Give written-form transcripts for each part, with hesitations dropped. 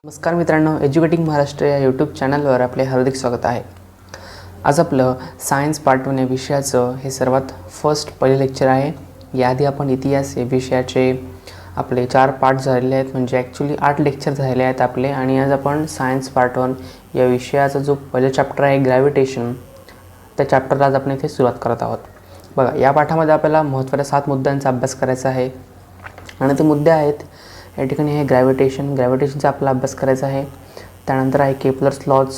नमस्कार मित्रांनो, एज्युकेटिंग महाराष्ट्र या यूट्यूब चॅनलवर आपले हार्दिक स्वागत आहे. आज आपलं सायन्स पार्ट 1 या विषयाचं हे सर्वात पहिले लेक्चर आहे. याआधी आपण इतिहास या विषयाचे आपले 4 पार्ट झालेले आहेत, म्हणजे ॲक्च्युली 8 लेक्चर झालेले आहेत आपले. आणि आज आपण सायन्स पार्ट 1 या विषयाचा जो पहिला चॅप्टर आहे ग्रॅव्हिटेशन, त्या चॅप्टरला आज आपण इथे सुरुवात करत आहोत. बघा, या पाठामध्ये आपल्याला महत्त्वाच्या 7 मुद्द्यांचा अभ्यास करायचा आहे आणि ते मुद्दे आहेत या ठिकाणी आहे ग्रॅव्हिटेशनचा आपला अभ्यास करायचा आहे. त्यानंतर आहे Kepler's laws,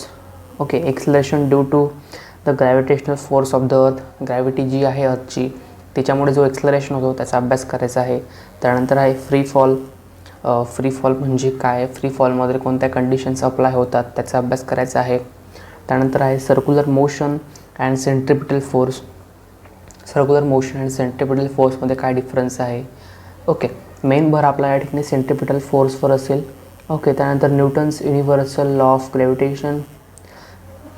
okay, acceleration due to the gravitational force of the earth, gravity जी आहे अर्थची त्याच्यामुळे जो एक्सलरेशन होतो त्याचा अभ्यास करायचा आहे. त्यानंतर आहे फ्री फॉल म्हणजे काय, फ्री फॉलमध्ये कोणत्या कंडिशन्स अप्लाय होतात त्याचा अभ्यास करायचा आहे. त्यानंतर आहे सर्क्युलर मोशन अँड सेंट्रिपिटल फोर्समध्ये काय डिफरन्स आहे. ओके, मेन भर आपला या ठिकाणी सेंट्रिपिटल फोर्सवर असेल. ओके, त्यानंतर Newton's universal law of gravitation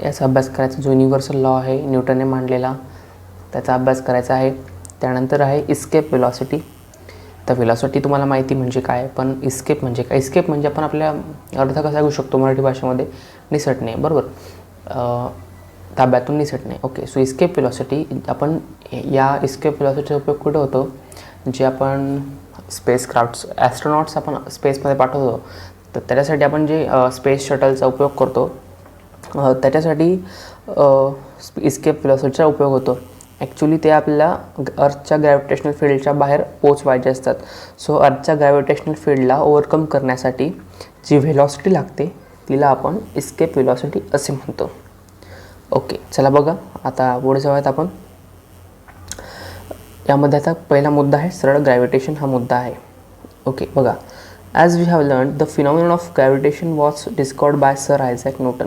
याचा अभ्यास करायचा, जो युनिव्हर्सल लॉ आहे न्यूटनने मांडलेला त्याचा अभ्यास करायचा आहे. त्यानंतर आहे इस्केप व्हेलॉसिटी. तर व्हेलॉसिटी तुम्हाला माहिती म्हणजे काय, पण इस्केप म्हणजे काय. इस्केप म्हणजे आपण आपल्या अर्थ कसा घेऊ शकतो मराठी भाषेमध्ये, निसटणे, बरोबर, ताब्यातून निसटणे. ओके, सो इस्केप व्हेलॉसिटी, आपण या इस्केप व्हेलॉसिटीचा उपयोग कुठे होतो, जे आपण स्पेसक्राफ्ट्स ॲस्ट्रोनॉट्स आपण स्पेसमध्ये पाठवतो तर त्याच्यासाठी आपण जे स्पेस शटलचा उपयोग करतो त्याच्यासाठी इस्केप व्हेलॉसिटीचा उपयोग होतो. ॲक्च्युली ते आपल्याला अर्थच्या ग्रॅव्हिटेशनल फील्डच्या बाहेर पोचवायचे असतात. सो अर्थच्या ग्रॅव्हिटेशनल फील्डला ओव्हरकम करण्यासाठी जी व्हेलॉसिटी लागते तिला आपण इस्केप व्हेलॉसिटी असे म्हणतो. ओके, चला बघा आता पुढे जाऊयात आपण. यामध्ये आता पहिला मुद्दा आहे सरळ ग्रॅव्हिटेशन हा मुद्दा आहे. ओके, बघा, as we have learn the phenomenon of gravitation was discovered by sir Isaac Newton.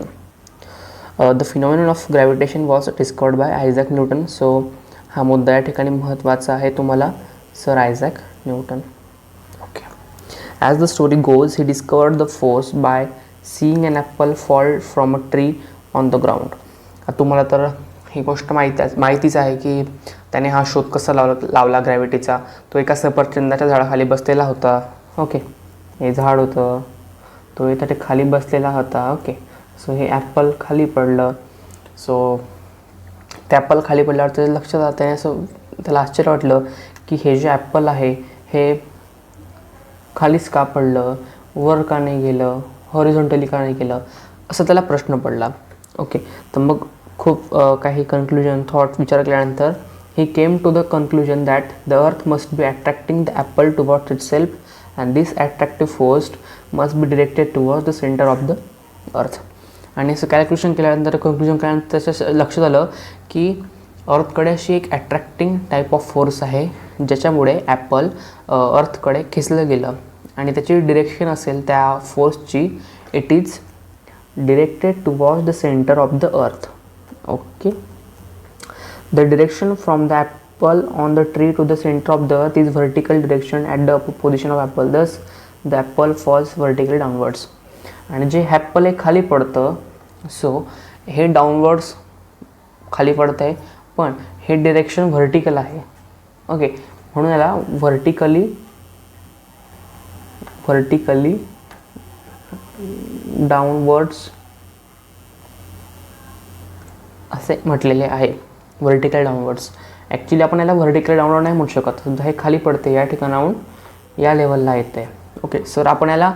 The phenomenon of gravitation was discovered by Isaac Newton. So हा मुद्दा या ठिकाणी महत्त्वाचा आहे तुम्हाला, sir Isaac Newton. Okay, as the story goes he discovered the force by seeing an apple fall from a tree on the ground. तुम्हाला तर ही गोष्ट माहितीच आहे की त्याने हा शोध कसा लावला ग्रॅव्हिटीचा. तो एका सफरचंदाच्या झाडाखाली बसलेला होता. ओके, हे झाड होतं, तो इथे खाली बसलेला होता. ओके, सो हे ॲपल खाली पडलं. सो ते ॲपल खाली पडल्यावर त्याच्या लक्षात आलं, त्याला आश्चर्य वाटलं की हे जे ॲपल आहे हे खालीच का पडलं, वर का नाही गेलं, हॉरिझॉन्टली का नाही गेलं, असं त्याला प्रश्न पडला. ओके, तर मग खूप काही थॉट विचार केल्यानंतर he came to the conclusion that the earth must be attracting the apple towards itself and this attractive force must be directed towards the center of the earth. आणि असं कॅल्क्युलेशन केल्यानंतर त्याच्या लक्षात आलं की अर्थकडे अशी एक अट्रॅक्टिंग टाईप ऑफ फोर्स आहे ज्याच्यामुळे ॲपल अर्थकडे खेचलं गेलं आणि त्याची डिरेक्शन असेल त्या फोर्सची, it is directed towards the centre of the earth. Okay, the direction from the apple on the tree to the center of the earth is vertical direction at the position of apple, thus the apple falls vertically downwards. आणि जे Apple हे खाली पडतं, so हे downwards खाली पडतं आहे, पण हे डिरेक्शन व्हर्टिकल आहे. ओके, म्हणून याला व्हर्टिकली डाऊनवर्ड्स असे म्हटलेले आहे. व्हर्टिकल डाऊनवर्ड्स, ॲक्च्युली आपण याला व्हर्टिकल डाऊनवर्ड नाही म्हणू शकत. समजा हे खाली पडते या ठिकाणाहून या लेवलला येते. ओके, सर आपण याला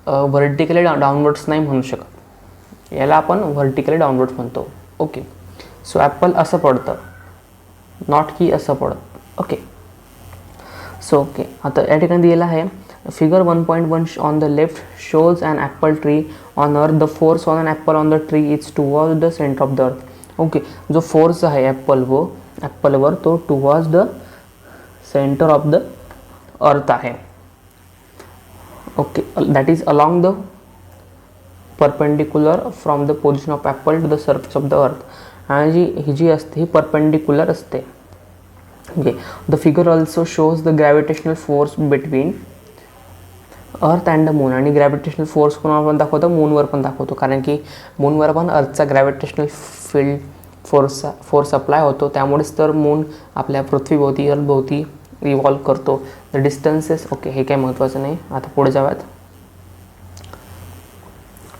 व्हर्टिकली डाऊनवर्ड्स नाही म्हणू शकत, याला आपण व्हर्टिकली डाऊनवर्ड्स म्हणतो. ओके, सो ॲपल असं पडतं, नॉट की असं पडतं. ओके, सो ओके, आता या ठिकाणी दिलेलं आहे figure 1.1 on the left shows an apple tree on earth. The force on an apple on the tree is towards the centre of the earth. Okay, जो फोर्स आहे ॲपलवर तो towards the centre of the earth आहे. Okay, that is along the perpendicular from the position of apple to the surface of the earth. आणि ही जी असते ही परपेंडिक्युलर असते. Okay, the figure also shows the gravitational force between earth and the moon. आणि gravitational force कोणावर पण दाखवतो, मूनवर पण दाखवतो, कारण की मूनवर पण अर्थचा ग्रॅव्हिटेशनल फील्ड फोर्स अप्लाय होतो. त्यामुळेच तर मून आपल्या पृथ्वीभोवती अर्थभोवती रिव्हॉल्व करतो. द डिस्टन्सेस, ओके, हे काही महत्त्वाचं नाही. आता पुढे जाऊयात.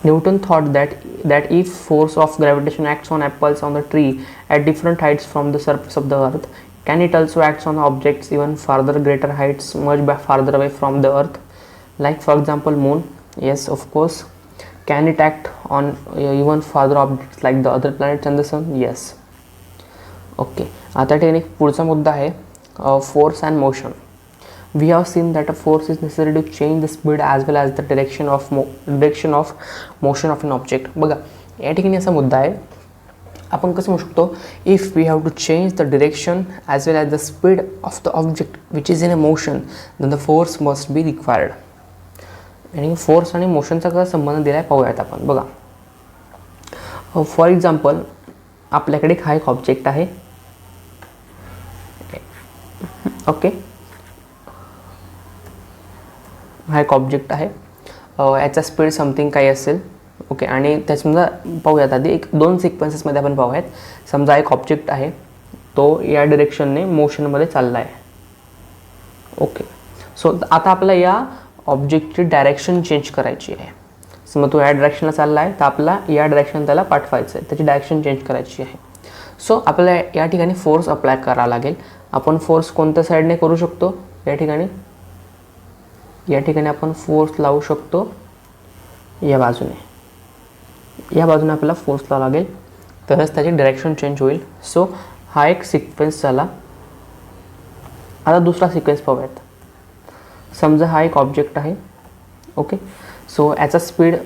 Newton thought that if force of gravitation acts on apples on the tree at different heights from the surface of the earth, can it also act on objects even farther greater heights much farther away from the earth, like for example moon? Yes, of course. Can it act on even farther objects like the other planets and the sun? Yes. Okay, आता ठिकाणी पुढचा मुद्दा आहे force and motion. We have seen that a force is necessary to change the speed as well as the direction of motion of an object. बघा या ठिकाणी असा मुद्दा आहे, आपण कसं म्हणू शकतो, if we have to change the direction as well as the speed of the object which is in a motion then the force must be required. आणि फोर्स आणि मोशनचा कसा संबंध दिला आहे पाहूयात आपण. बघा फॉर एक्झाम्पल आपल्याकडे हा एक ऑब्जेक्ट आहे. ओके, हा एक ऑब्जेक्ट आहे, याचा स्पीड समथिंग काही असेल. ओके, आणि त्याच्यामध्ये पाहूयात आधी एक दोन सिक्वेन्सेसमध्ये आपण पाहूयात. समजा एक ऑब्जेक्ट आहे, तो या डिरेक्शनने मोशनमध्ये चालला आहे. ओके, सो आता आपल्याला या ऑब्जेक्टची डायरेक्शन चेंज करायची आहे. समजा तो या डायरेक्शनला चालला आहे, तर आपला या डायरेक्शन त्याला पाठवायचं आहे, त्याची डायरेक्शन चेंज करायची आहे. सो आपल्याला या ठिकाणी फोर्स अप्लाय करावा लागेल. आपण फोर्स कोणत्या साईडने करू शकतो? या ठिकाणी आपण फोर्स लावू शकतो या बाजूने. या बाजूने आपल्याला फोर्स लावावा लागेल, तरच त्याची डायरेक्शन चेंज होईल. सो हा एक सिक्वेन्स झाला. आता दुसरा सिक्वेन्स पाहूयात. समजा हा एक ऑब्जेक्ट आहे. ओके, सो याचा स्पीड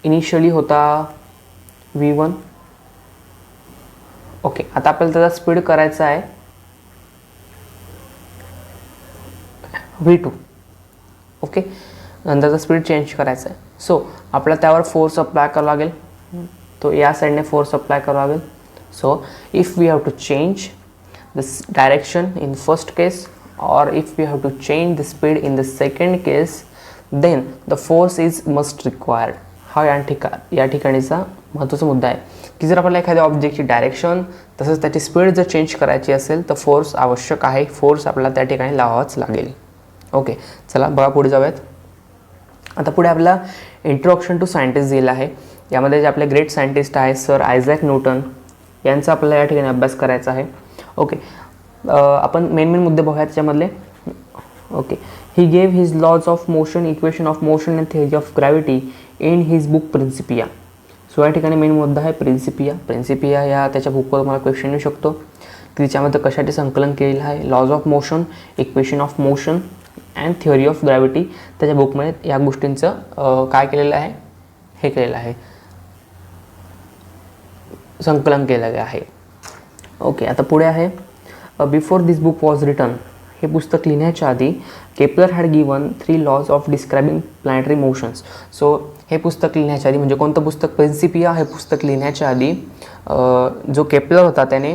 इनिशियली होता v1. ओके, आता आपल्याला त्याचा स्पीड करायचा आहे v2. ओके, नंतरचा स्पीड चेंज करायचा आहे. सो आपल्याला त्यावर फोर्स अप्लाय करावा लागेल. तो या साईडने फोर्स अप्लाय करावा लागेल. So if we have to change the direction in first case or if we have to change the speed in the second case, then the force is must required. हा या ठिकाणीचा महत्त्वाचा मुद्दा आहे की जर आपल्याला एखाद्या ऑब्जेक्टची डायरेक्शन तसंच त्याची स्पीड जर चेंज करायची असेल तर फोर्स आवश्यक आहे. फोर्स आपल्याला त्या ठिकाणी लावावाच लागेल. ओके, चला बघा पुढे जाऊयात. आता पुढे आपला इंट्रोडक्शन टू सायंटिस्ट दिला आहे. यामध्ये जे आपले ग्रेट सायंटिस्ट आहे सर आयझॅक न्यूटन, यांचा आपल्याला या ठिकाणी अभ्यास करायचा आहे. ओके, आपण मेन मुद्दे बघूया त्याच्यामधले. Okay, he gave his laws of motion, equation of motion and theory of gravity in his book Principia. So या ठिकाणी मेन मुद्दा आहे प्रिन्सिपिया या त्याच्या बुकवर मला क्वेश्चन येऊ शकतो की त्याच्यामध्ये कशाचे संकलन केलेलं आहे. Laws of motion, equation of motion and theory of gravity, त्याच्या बुकमध्ये या गोष्टींचं काय केलेलं आहे, हे केलेलं आहे, संकलन केलेलं आहे. ओके, आता पुढे आहे before this book was written. हे पुस्तक लिहिण्याच्या आधी Kepler had given 3 laws of describing planetary motions. So हे पुस्तक लिहिण्याच्या आधी म्हणजे कोणतं पुस्तक? प्रिन्सिपिया. हे पुस्तक लिहिण्याच्या आधी जो केपलर होता त्याने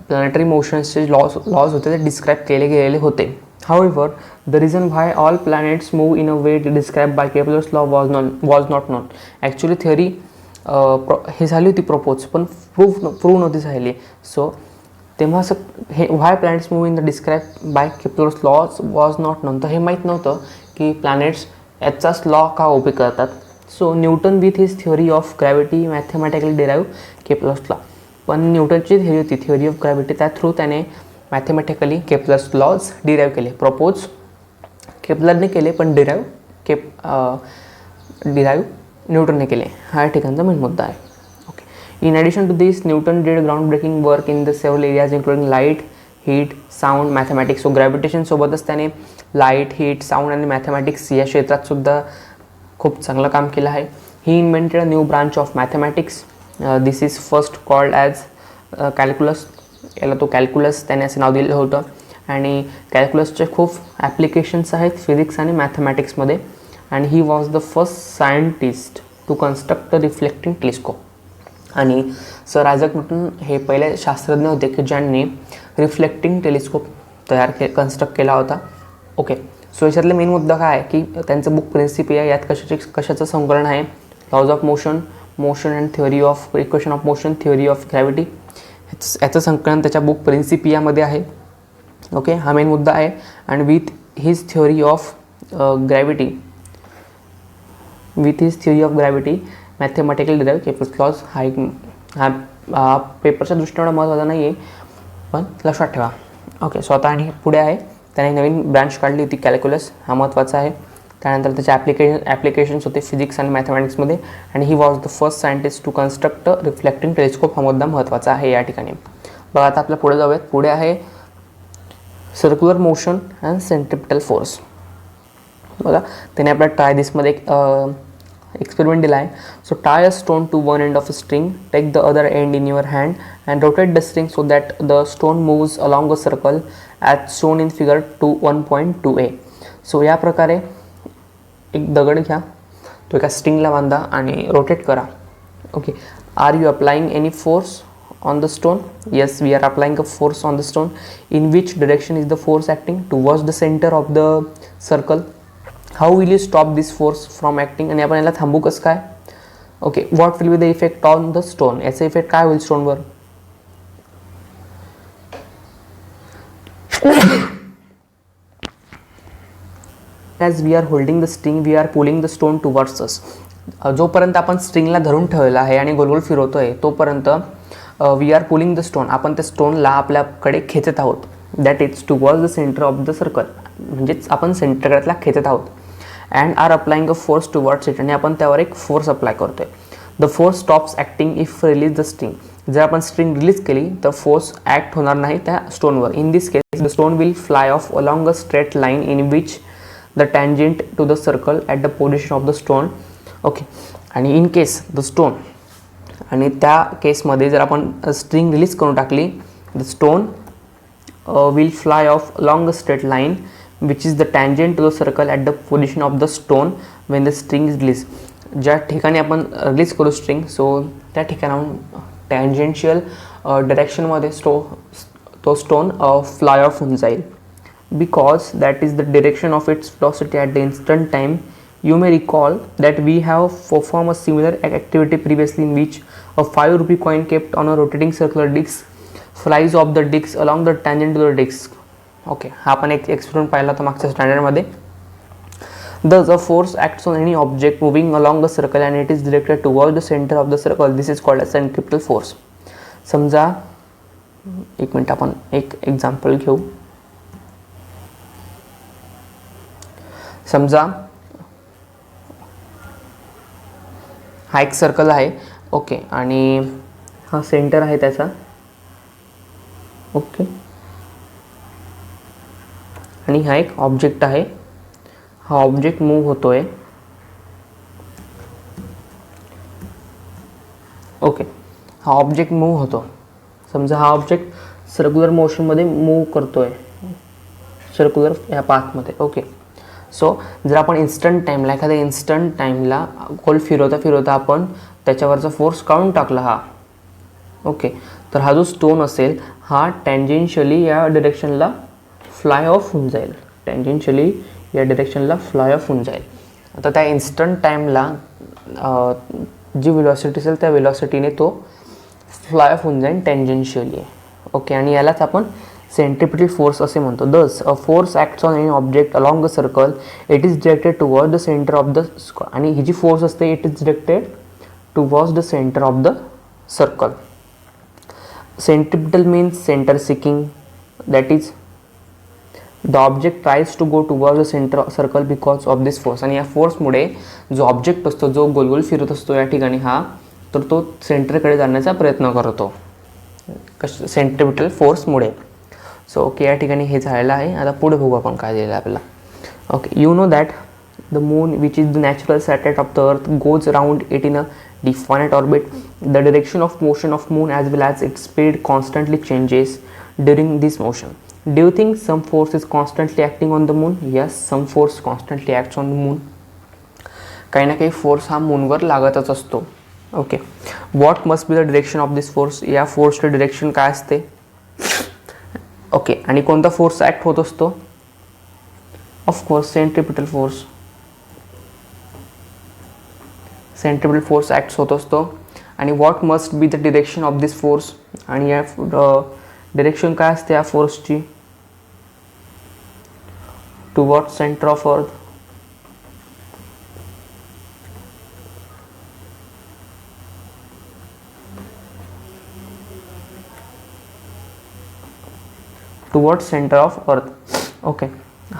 प्लॅनेटरी मोशन्सचे लॉज होते ते डिस्क्राईब केले गेलेले होते. However the reason why all planets move in a way describe by Kepler's law was not known. Actually theory हे झाली होती प्रपोज, पण प्रूव्ह नव्हती झाली. सो तेव्हा असं हे why planets move in the describe by Kepler's laws was not known. तर हे माहीत नव्हतं की प्लॅनेट्स याचाच लॉ का ओबे करतात. So Newton with his theory of gravity mathematically derive Kepler's law. पण न्यूटनची थिअरी होती थिअरी ऑफ ग्रॅव्हिटी, त्या थ्रू त्याने मॅथमॅटिकली केपलर्स लॉज डिराईव्ह केले. प्रपोज केपलरने केले पण डिराईव्ह न्यूटनने केले. हा ठिकाणचा मेन मुद्दा आहे. In addition to this, Newton did groundbreaking work in the several areas including light, heat, sound, mathematics. So gravitation सोबतच त्याने लाईट, हीट, साऊंड आणि मॅथमॅटिक्स या क्षेत्रात सुद्धा खूप चांगलं काम केलं आहे. He invented a new branch of mathematics. This is first called as calculus. याला तो कॅल्क्युलस त्याने असं नाव दिलं होतं. आणि कॅल्क्युलसचे खूप ॲप्लिकेशन्स आहेत फिजिक्स आणि मॅथमॅटिक्समध्ये. आणि he was the first scientist to construct the reflecting telescope. आणि सर आयझॅक न्यूटन हे पहिले शास्त्रज्ञ होते की ज्यांनी रिफ्लेक्टिंग टेलिस्कोप कन्स्ट्रक्ट केला होता. ओके, सो याच्यातले मेन मुद्दा काय आहे की त्यांचं बुक प्रिन्सिपिया, यात कशाचं संकलन आहे? Laws of motion and theory of equation of motion, theory of gravity, याचं संकलन त्याच्या बुक प्रिन्सिपियामध्ये आहे. ओके, हा मेन मुद्दा आहे. And with his theory of gravity with his theory of gravity mathematical derive Kepler's laws. हा पेपरच्या दृष्टीने महत्त्वाचा नाही आहे, पण लक्षात ठेवा. ओके, स्वतः आणि पुढे आहे त्याने नवीन ब्रांच काढली होती कॅल्क्युलस, हा महत्त्वाचा आहे. त्यानंतर त्याचे ॲप्लिकेशन्स होते फिजिक्स आणि मॅथमॅटिक्समध्ये. आणि he was the first scientist to construct reflecting telescope. हा मुद्दा महत्त्वाचा आहे या ठिकाणी. बघा आता आपल्या पुढे जाऊयात. पुढे आहे circular motion and centripetal force. बघा त्याने आपल्या ट्राय दिसमध्ये एक एक्सपेरिमेंट दिला आहे. So tie a stone to one end of a string, take the other end in your hand and rotate the string so that the stone moves along a circle as shown in figure 1.2a. So या प्रकारे एक दगड घ्या, तो एका स्ट्रिंगला बांधा आणि rotate करा. Okay, are you applying any force on the stone? Yes, we are applying a force on the stone. In which direction is the force acting? Towards the center of the circle. How will you stop this force from acting? आणि आपण याला थांबू कसं काय? Okay, what will be the effect on the stone? याचा effect काय होईल स्टोनवर? As we are holding the string, we are pulling the stone towards us. जोपर्यंत आपण स्ट्रिंगला धरून ठेवलेला आहे आणि गोल गोल फिरवतोय तोपर्यंत we are pulling the stone, आपण त्या स्टोनला आपल्याकडे खेचत आहोत. That is towards the centre of the circle, म्हणजेच आपण सेंटरकडला खेचत आहोत. And are applying a force towards it, आणि आपण त्यावर एक फोर्स अप्लाय करतोय. The force stops acting if release the string. जर आपण स्ट्रिंग रिलीज केली तर फोर्स ॲक्ट होणार नाही त्या स्टोनवर. In this case the stone will fly off along a straight line in which the tangent to the circle at the position of the stone. Okay, आणि in case the stone, आणि त्या केसमध्ये जर आपण स्ट्रिंग रिलीज करून टाकली, the stone will fly off along a straight line which is the tangent to the circle at the position of the stone when the string is release. ज्या ठिकाणी आपण रिलीज करू स्ट्रिंग, सो त्या ठिकाणाहून tangential डिरेक्शनमध्ये तो stone fly of होऊन जाईल. Because that is the direction of its velocity at the instant time. You may recall that we have performed a similar activity previously in which a 5 rupee coin kept on a rotating circular disc flies off the disc along the tangent to the disc. Okay, हा आपण एक experiment पाहिला होता मागच्या स्टँडर्डमध्ये. Thus a force acts on any object moving along the circle and it is directed towards the center of the circle. This is called as centripetal force. समजा एक minute आपण एक एक्झाम्पल घेऊ. समजा हा एक सर्कल आहे. ओके, आणि हा सेंटर आहे त्याचा. ओके, आणि हा एक ऑब्जेक्ट आहे. हा ऑब्जेक्ट मूव्ह होतोय. ओके, हा ऑब्जेक्ट मूव्ह होतो. समजा हा ऑब्जेक्ट सर्क्युलर मोशनमध्ये मूव्ह करतोय, सर्क्युलर या पाथमध्ये. ओके, सो जर आपण इन्स्टंट टाईमला एखाद्या इन्स्टंट टाईमला गोल फिरवता फिरवता आपण त्याच्यावरचा फोर्स काढून टाकला हा. ओके, तर हा जो स्टोन असेल हा टँजेन्शियली या डिरेक्शनला फ्लाय ऑफ होऊन जाईल. टँजेन्शियली या डिरेक्शनला फ्लाय ऑफ होऊन जाईल. आता त्या इन्स्टंट टाईमला जी वेलॉसिटी असेल त्या वेलॉसिटीने तो फ्लाय ऑफ होऊन जाईल टँजेन्शियली. ओके, आणि यालाच आपण सेंट्रिपिटल फोर्स असे म्हणतो. Thus a force acts on any object along a circle, it is directed toward the centre of the, आणि ही जी फोर्स असते it is directed towards the centre of the circle. Centripetal means centre seeking, that is the object tries to go toward the centre circle because of this force. आणि या फोर्समुळे जो object असतो जो गोलगोल फिरत असतो या ठिकाणी हा, तर तो सेंटरकडे जाण्याचा प्रयत्न करतो सेंट्रिपिटल फोर्समुळे. सो ओके, या ठिकाणी हे झालेलं आहे. आता पुढे बघू आपण काय दिलेलं आहे आपल्याला. Okay, you know that the moon which is the natural satellite of the अर्थ goes around it in a definite orbit. The direction of motion of moon as well as its speed constantly changes during this motion. Do you think some force is constantly acting on the moon? Yes, some force constantly acts on the moon. काही ना काही force हा मूनवर लागतच असतो. Okay, what must be the direction of this force. या फोर्सचं direction काय असते? Okay, आणि कोणता फोर्स ॲक्ट होत असतो? Of course centripetal force. Centripetal force acts होत असतो. आणि what must be the direction of this force. आणि या डिरेक्शन काय असते या फोर्सची? Toward centre of earth. towards center of earth. Okay,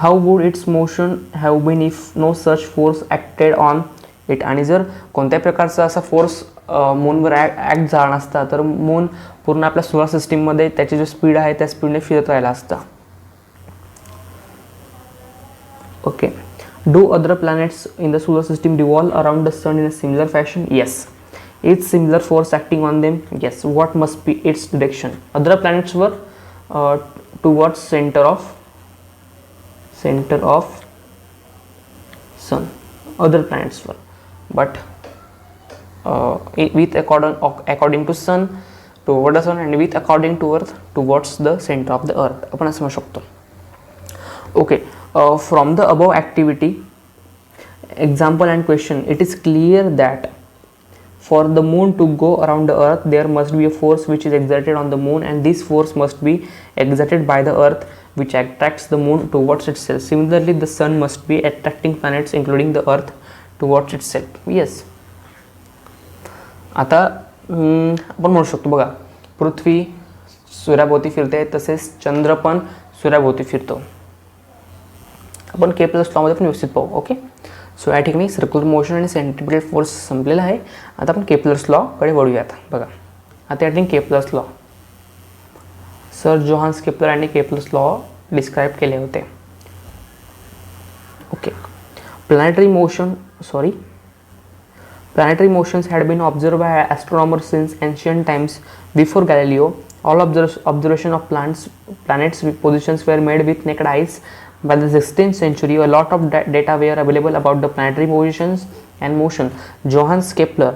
how would its motion have been if no such force acted on it? आणि जर कोणत्या प्रकारचा असा फोर्स मूनवर ॲक्ट झाला नसता तर मून पूर्ण आपल्या सोलर सिस्टीममध्ये त्याची जो स्पीड आहे त्या स्पीडने फिरत राहिला असता. Okay, do other planets in the solar system revolve around the sun in a similar fashion? Yes. Is similar force acting on them? Yes. What must be its direction? Other planets were towards center of sun. Other planets were, but with according to sun toward the sun and with according to earth towards the center of the earth. आपण असं म्हणू शकतो. Okay. From the above activity, example and question, it is clear that for the moon to go around the earth there must be a force which is exerted on the moon, and this force must be exerted by the earth which attracts the moon towards itself. Similarly, the sun must be attracting planets including the earth towards itself. Yes. आता आपण म्हणू शकतो बघा, पृथ्वी सूर्याभोवती फिरते तसेच चंद्र पण सूर्याभोवती फिरतो. आपण केप्लर्स लॉमध्ये पण व्यवस्थित पाहू. ओके, सो या ठिकाणी सर्क्युलर मोशन आणि सेंट्रिपिटल फोर्स संपलेला आहे. आता आपण केप्लर्स लॉकडे वळूयात. बघा, आता या ठिकाणी Kepler's law, sir Johannes Kepler यांनी केप्लर्स लॉ डिस्क्राईब केले होते. Okay, planetary motions had been observed by astronomers since ancient times. Before Galileo, all observation of planets positions were made with naked eyes. By the 16th century, a lot of data were available about the planetary positions and motion. Johannes Kepler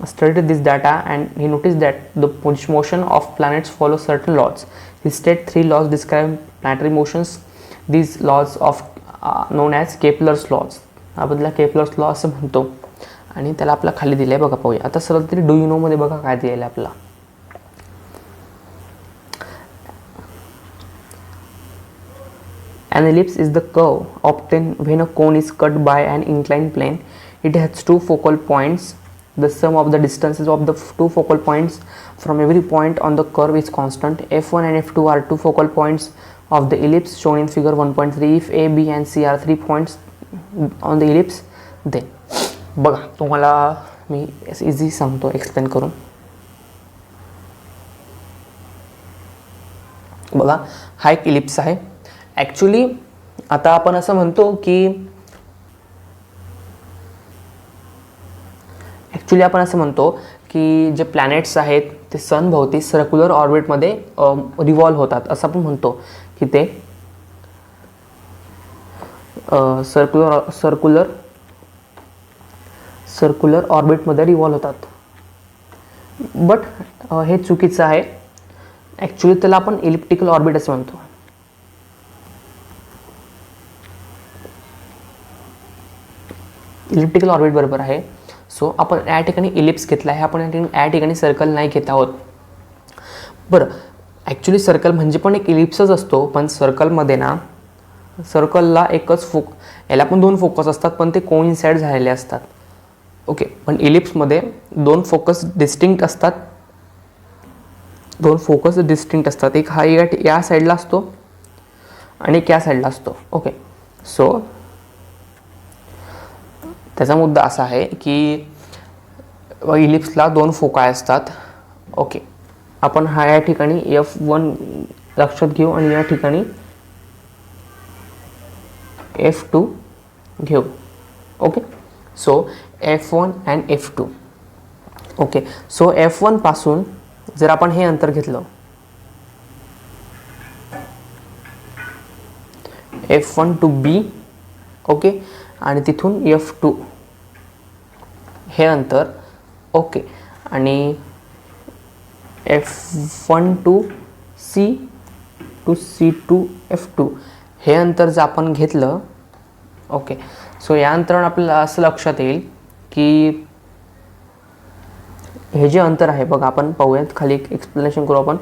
studied this data and he noticed that the motion of planets follow certain laws. He stated 3 laws describe planetary motions. These laws of known as Kepler's laws. आपल्याला Kepler's law असं म्हणतो आणि त्याला आपला खाली दिले बघा, पाहूया. आता सरळ तरी डू यू नो मध्ये बघा काय दिलेलं आपला. An ellipse is the curve obtained when a cone is cut by an inclined plane. It has 2 focal points. The sum of the distances of the 2 focal points from every point on the curve is constant. F1 and F2 are 2 focal points of the ellipse shown in figure 1.3. If A, B and C are 3 points on the ellipse, then बघा तुम्हाला मी easy सांगतो explain करून. बघा, हा एक ellipse आहे. Actually आता आपण असं म्हणतो की जे प्लॅनेट्स आहेत ते सन भोवती सर्क्युलर ऑर्बिटमध्ये रिव्हॉल्व होतात, असं आपण म्हणतो की ते सर्क्युलर ऑर्बिटमध्ये रिव्हॉल्व होतात. बट हे चुकीचं आहे. ॲक्च्युली त्याला आपण इलिप्टिकल ऑर्बिट असं म्हणतो. इलिप्टिकल ऑर्बिट बरोबर आहे. सो आपण या ठिकाणी इलिप्स घेतला आहे, आपण या ठिकाणी सर्कल नाही घेत आहोत. बरं, ॲक्च्युली सर्कल म्हणजे पण एक इलिप्सच असतो, पण सर्कलमध्ये ना सर्कलला याला पण 2 फोकस असतात पण ते कोइन्साइड झालेले असतात. ओके, पण इलिप्समध्ये 2 फोकस डिस्टिंक्ट असतात. एक हा या साईडला असतो आणि एक या साईडला असतो. ओके, सो त्याचा मुद्दा असा आहे की इलिप्सला 2 फोकाय असतात. ओके, आपण या ठिकाणी F1 लक्षात घेऊ आणि या ठिकाणी F2 घेऊ. Okay, so F1 and F2. Okay, so F1 पासून जर आपण हे अंतर घेतलं, F1 टू B, ओके, आणि तिथून F2 हे अंतर. ओके, आणि F1 to C to C to F2 हे अंतर जर आपण घेतलं. ओके, सो या अंतरावर आपल्याला असं लक्षात येईल की हे जे अंतर आहे बघा, आपण पाहूयात खाली एक एक्सप्लेनेशन करू आपण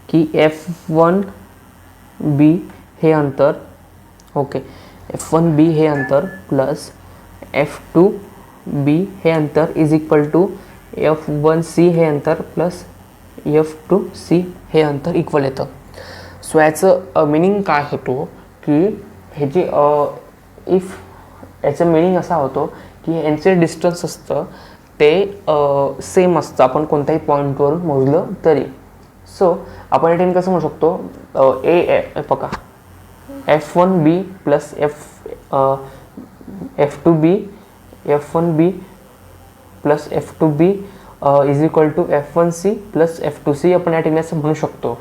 की F1B हे अंतर. ओके, F1B हे अंतर प्लस F2B हे अंतर इज इक्वल टू F1C हे अंतर प्लस F2C हे अंतर इक्वल येतं. सो याचं मिनिंग काय होतो की हे जे इफ याचं मिनिंग असा होतो की यांचे डिस्टन्स असतं ते सेम असतं आपण कोणत्याही पॉईंटवरून मोजलं तरी. सो आपण या ठिकाणी कसं म्हणू शकतो बघा F1B plus F2B F1B plus F2B is equal to F1C plus F2C आपण या ठिकाणी असं म्हणू शकतो.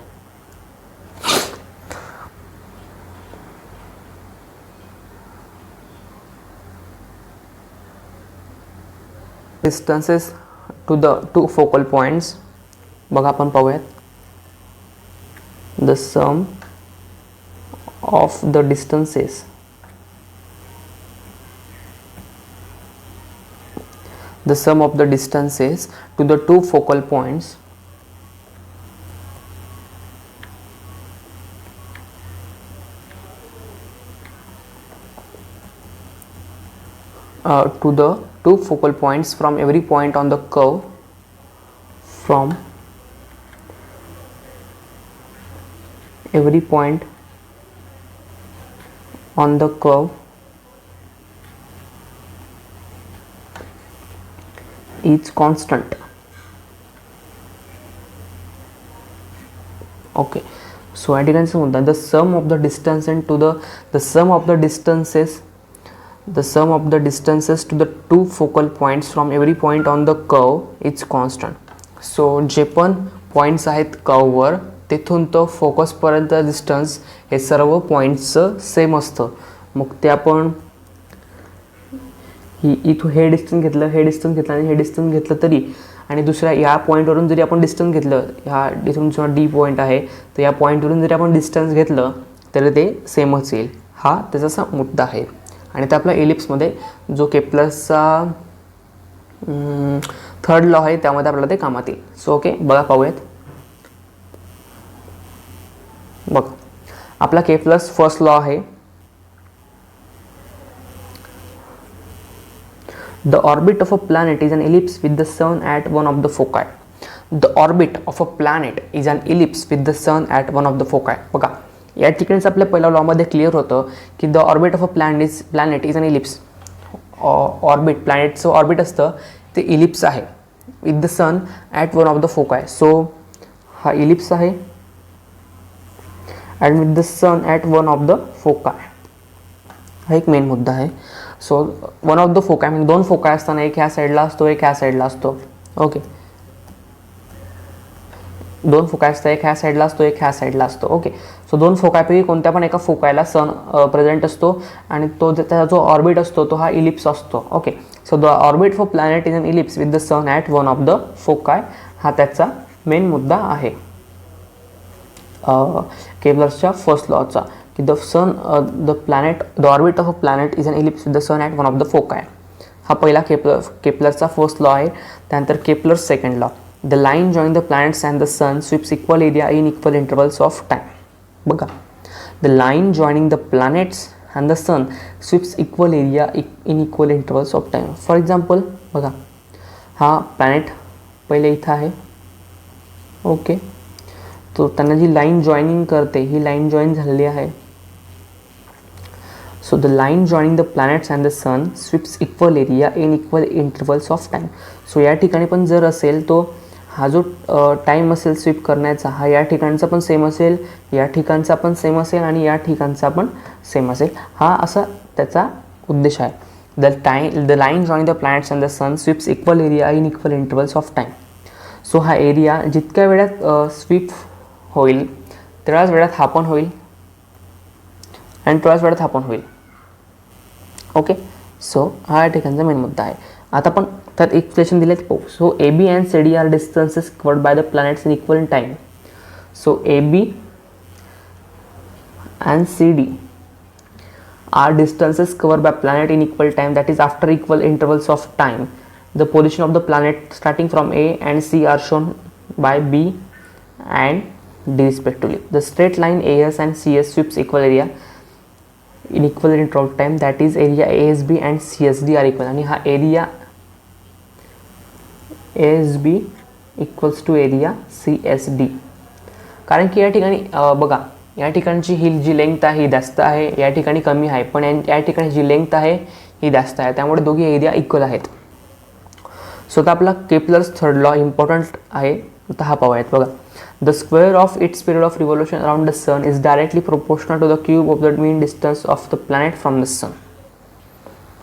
Distances to the two focal points बघा आपण पाहूयात. The sum of the distances to the two focal points from every point on the curve is constant. Okay, so at the sum of the distance and to the sum of the distances to the two focal points from every point on the curve is constant. So जे पण points आहेत कर्ववर तिथून तो focus पर्यंत distance हे सर्व पॉइंट्सचं same असतं. मग ते आपण इथून हे डिस्टन्स घेतलं आणि हे डिस्टन्स घेतलं तरी आणि दुसऱ्या या पॉईंटवरून जरी आपण डिस्टन्स घेतलं, ह्या इथून जेव्हा डी पॉईंट आहे तर या पॉईंटवरून जरी आपण डिस्टन्स घेतलं तरी ते सेमच येईल. हा त्याचा मुद्दा आहे. आणि ते आपल्या एलिप्समध्ये जो केप्लरचा थर्ड लॉ आहे त्यामध्ये आपल्याला ते कामात येईल. सो ओके, बघा पाहूयात. बघा आपला केप्लर्स फर्स्ट लॉ आहे. The orbit of a planet is an ellipse with the sun at one of the foci. The orbit of a planet is an ellipse with the sun at one of the foci. बघा या ठिकाणीच आपल्या पहिल्या लॉमध्ये clear होतं की the orbit of a planet is an ellipse. Orbit प्लॅनेटचं orbit असतं ते इलिप्स आहे with the sun at one of the foci. So हा इलिप्स आहे and with the sun at one of the foci. हा एक मेन मुद्दा आहे. So one of the foci म्हणजे दोन फोकाय असताना एक ह्या साईडला असतो एक ह्या साईडला असतो. ओके, दोन फोकाय असतात, एक ह्या साईडला असतो एक ह्या साईडला असतो. ओके, सो दोन फोकायपैकी कोणत्या पण एका फोकायला सन प्रेझेंट असतो आणि तो त्याचा जो ऑर्बिट असतो तो हा इलिप्स असतो. Okay, so the orbit for planet is an ellipse with the sun at one of the foci. हा त्याचा मेन मुद्दा आहे केप्लरच्या फर्स्ट लॉचा की the orbit of a planet is an ellipse with the sun at one of the foci. हा पहिला केप्लरचा फर्स्ट लॉ आहे. त्यानंतर Kepler second law, the line join the planets and the sun sweeps equal area in equal intervals of time. बघा the line joining the planets and the sun sweeps equal area in equal intervals of time. For example बघा हा planet पहिले इथं आहे. Okay, तो त्यांना जी line joining करते ही line join झालेली आहे. So the line joining the planets and the sun sweeps equal area in equal intervals of time. So या ठिकाणी पण जर असेल तो हा जो टाईम असेल स्वीप करण्याचा हा या ठिकाणचा पण सेम असेल, या ठिकाणचा पण सेम असेल आणि या ठिकाणचा पण सेम असेल. हा असा त्याचा उद्देश आहे. The line joining the planets and the sun sweeps equal area in equal intervals of time. So हा एरिया जितक्या वेळात स्वीप होईल तेवढ्याच वेळात हा पण होईल आणि तेवढ्याच वेळात हा पण होईल. ओके, सो हा या ठिकाणचा मेन मुद्दा आहे. आता आपण त्यात एक्सप्लेनेशन दिले पाहू. So A B and C D are distances covered by the planets in equal in time. So A B and C D are distances covered by planet in equal time, that is after equal intervals of time. The position of the planet starting from A and C are shown by B and D respectively. The straight line A S and C S sweeps equal area in equal interval of time, that is area ASB and CSD are equal. आणि हा area ASB equals to area CSD. कारण की या ठिकाणी बघा या ठिकाणची ही जी length आहे ही जास्त आहे, या ठिकाणी कमी आहे, पण या ठिकाणी जी लेंथ आहे ही जास्त आहे, त्यामुळे दोघी एरिया इक्वल आहेत. सो आता आपला केपलर्स थर्ड लॉ इम्पॉर्टंट आहे, आता हा पाहूयात. बघा, the square of its period of revolution around the sun is directly proportional to the cube of the mean distance of the planet from the sun.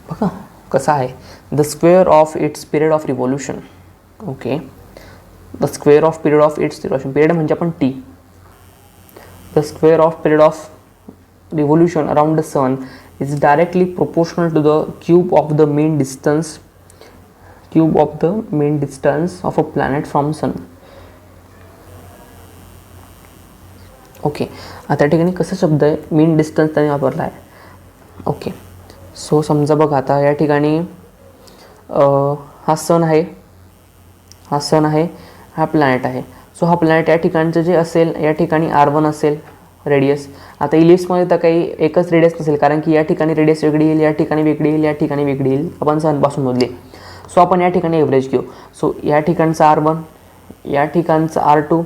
बघा कसं आहे, the square of its period of revolution. Okay, the square of period of its revolution, period म्हणजे आपण T. The square of period of revolution around the sun is directly proportional to the cube of the mean distance of a planet from sun. Okay, आता ठिकाणी कसं शब्द आहे, मीन distance त्याने वापरला आहे. ओके, सो समजा बघा, आता या ठिकाणी हा सन आहे, हा प्लॅनेट आहे. सो हा प्लॅनेट या ठिकाणचं जे असेल, या ठिकाणी R1 असेल रेडियस. आता इलिप्समध्ये तर काही एकच रेडियस नसेल, कारण की या ठिकाणी रेडियस वेगळी येईल, या ठिकाणी वेगळी येईल, या ठिकाणी वेगळी येईल, आपण सनपासून मोजली. सो आपण या ठिकाणी एव्हरेज घेऊ. सो या ठिकाणचा R1, या ठिकाणचा R2,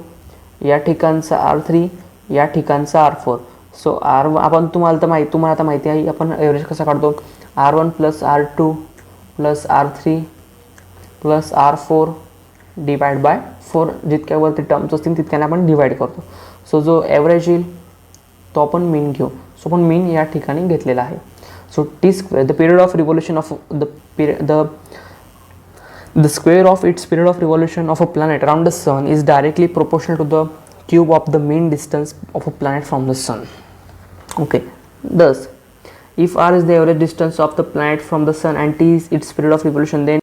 या ठिकाणचा R3, या ठिकाणचा R4. सो आपण तुम्हाला आता माहिती आहे आपण एव्हरेज कसा काढतो. R1 plus R2 plus R3 plus R4 divide by 4, जितक्यावरती टर्म्स असतील तितक्याने आपण डिवाइड करतो. सो जो ॲव्हरेज येईल तो आपण मीन घेऊ. सो आपण मीन या ठिकाणी घेतलेला आहे. So T square, the period of revolution of the square of its period of revolution of a planet around the sun is directly proportional to the cube of the mean distance of a planet from the sun. Okay, thus if r is the average distance of the planet from the sun and t is its period of revolution, then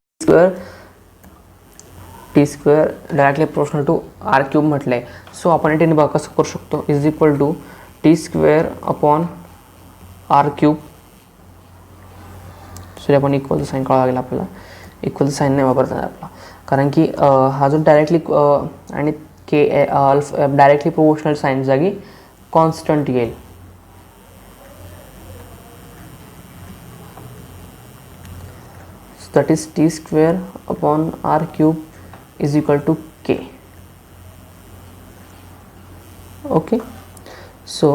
t square directly proportional to r cube म्हटलं आहे. So आपण याने बघा कसं करू शकतो, is equal to T square upon R cube. So आपण इक्वलचं साईन काढावं लागेल आपल्याला. इक्वलचं साईन नाही वापरता आपला, कारण की हा जो डायरेक्टली आणि के डायरेक्टली प्रोपोर्शनल साईन जागी कॉन्स्टंट येईल. That is T square upon R cube is equal to k. Okay, so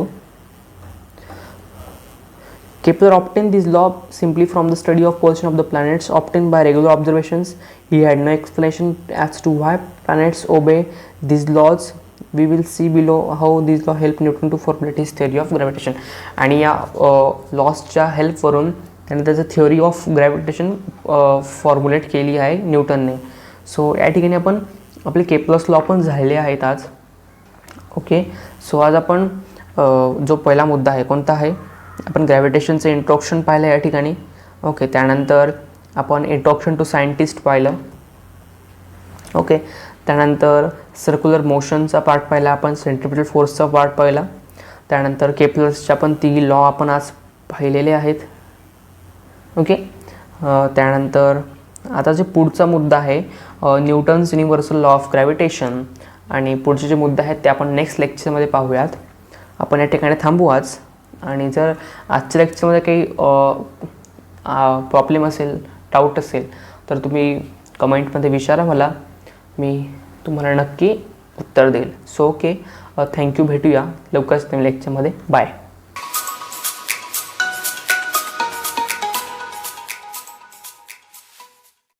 Kepler obtained this law simply from the study of position of the planets obtained by regular observations. He had no explanation as to why planets obey these laws. We will see below how these laws help Newton to formulate his theory of gravitation. आणि या लॉसच्या हेल्पवरून त्याने त्याचं theory of gravitation formulate केली आहे न्यूटनने. So या ठिकाणी आपण आपले केपलर्स लॉ पण झालेले आहेत आज. ओके, सो आज आपण जो पहिला मुद्दा आहे कोणता आहे, आपण ग्रॅव्हिटेशनचं इंट्रोडक्शन पाहिलं या ठिकाणी. ओके, त्यानंतर आपण इंट्रोडक्शन टू सायंटिस्ट पाहिलं. ओके, त्यानंतर सर्क्युलर मोशनचा पार्ट पाहिला आपण, सेंट्रिपिटल फोर्सचा पार्ट पाहिला. त्यानंतर केपलर्सच्या पण 3 लॉ आपण आज पाहिलेले आहेत. ओके, त्यानंतर आता जे पुढचा मुद्दा आहे Newton's universal law of gravitation, आणि पुढचे जे मुद्दे आहेत ते आपण नेक्स्ट लेक्चरमध्ये पाहूयात. आपण या ठिकाणी थांबू आज. आणि जर आजच्या लेक्चरमध्ये काही प्रॉब्लेम असेल, डाऊट असेल तर तुम्ही कमेंटमध्ये विचारा मला, मी तुम्हाला नक्की उत्तर देईल. So okay, thank you. भेटूया लवकरच नवीन लेक्चरमध्ये. बाय.